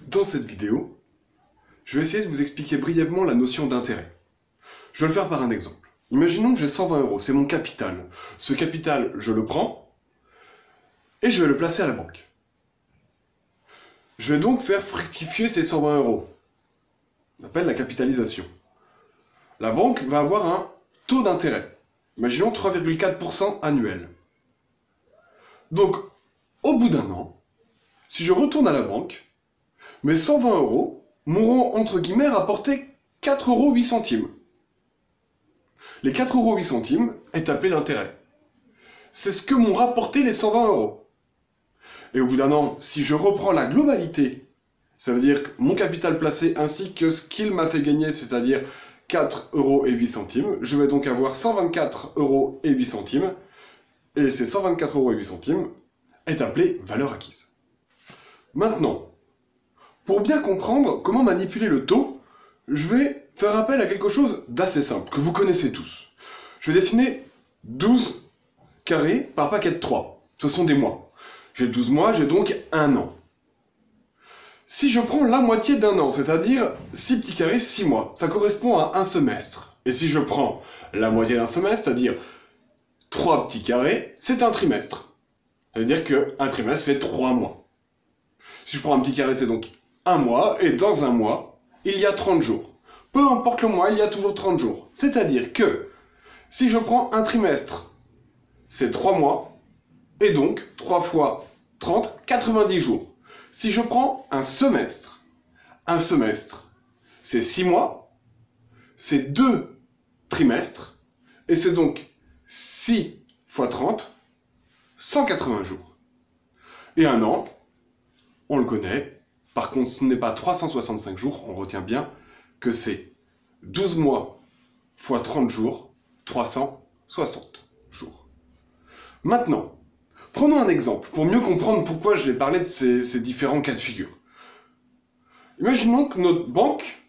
Dans cette vidéo, je vais essayer de vous expliquer brièvement la notion d'intérêt. Je vais le faire par un exemple. Imaginons que j'ai 120 euros, c'est mon capital. Ce capital, je le prends et je vais le placer à la banque. Je vais donc faire fructifier ces 120 euros. On appelle la capitalisation. La banque va avoir un taux d'intérêt. Imaginons 3,4% annuel. Donc, au bout d'un an, si je retourne à la banque, mes 120 euros m'auront, entre guillemets, rapporté 4,08 €. Les 4,08 € est appelé l'intérêt. C'est ce que m'ont rapporté les 120 euros. Et au bout d'un an, si je reprends la globalité, ça veut dire que mon capital placé ainsi que ce qu'il m'a fait gagner, c'est-à-dire 4,08 €, je vais donc avoir 124,08 €, et ces 124,08 € est appelé valeur acquise. Maintenant, pour bien comprendre comment manipuler le taux, je vais faire appel à quelque chose d'assez simple, que vous connaissez tous. Je vais dessiner 12 carrés par paquet de 3. Ce sont des mois. J'ai 12 mois, j'ai donc un an. Si je prends la moitié d'un an, c'est-à-dire 6 petits carrés, 6 mois, ça correspond à un semestre. Et si je prends la moitié d'un semestre, c'est-à-dire 3 petits carrés, c'est un trimestre. C'est-à-dire qu'un trimestre, c'est 3 mois. Si je prends un petit carré, c'est donc un mois, et dans un mois, il y a 30 jours. Peu importe le mois, il y a toujours 30 jours. C'est-à-dire que, si je prends un trimestre, c'est 3 mois, et donc 3 fois 30, 90 jours. Si je prends un semestre, c'est 6 mois, c'est 2 trimestres, et c'est donc 6 fois 30, 180 jours. Et un an, on le connaît, par contre ce n'est pas 365 jours, on retient bien que c'est 12 mois fois 30 jours, 360 jours. Maintenant, prenons un exemple, pour mieux comprendre pourquoi je vais parler de ces différents cas de figure. Imaginons que notre banque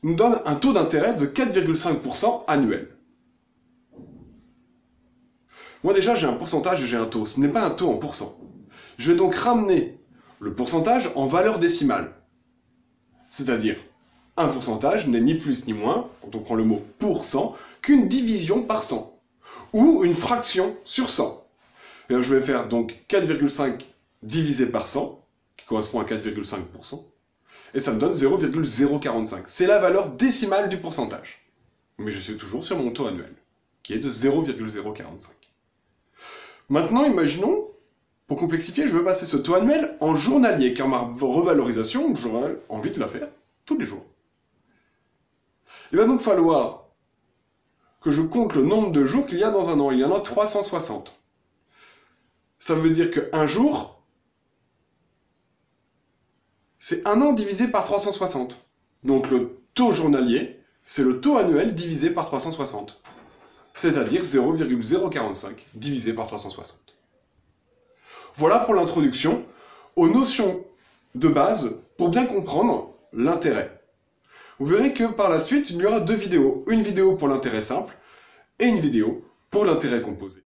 nous donne un taux d'intérêt de 4,5% annuel. Moi déjà j'ai un pourcentage et j'ai un taux, ce n'est pas un taux en pourcent. Je vais donc ramener le pourcentage en valeur décimale. C'est-à-dire, un pourcentage n'est ni plus ni moins, quand on prend le mot pourcent, qu'une division par 100, ou une fraction sur 100. Et je vais faire donc 4,5 divisé par 100, qui correspond à 4,5%, et ça me donne 0,045. C'est la valeur décimale du pourcentage. Mais je suis toujours sur mon taux annuel, qui est de 0,045. Maintenant, imaginons, pour complexifier, je veux passer ce taux annuel en journalier, car ma revalorisation, j'aurai envie de la faire tous les jours. Il va donc falloir que je compte le nombre de jours qu'il y a dans un an. Il y en a 360. Ça veut dire qu'un jour, c'est un an divisé par 360. Donc le taux journalier, c'est le taux annuel divisé par 360. C'est-à-dire 0,045 divisé par 360. Voilà pour l'introduction aux notions de base pour bien comprendre l'intérêt. Vous verrez que par la suite, il y aura deux vidéos. Une vidéo pour l'intérêt simple et une vidéo pour l'intérêt composé.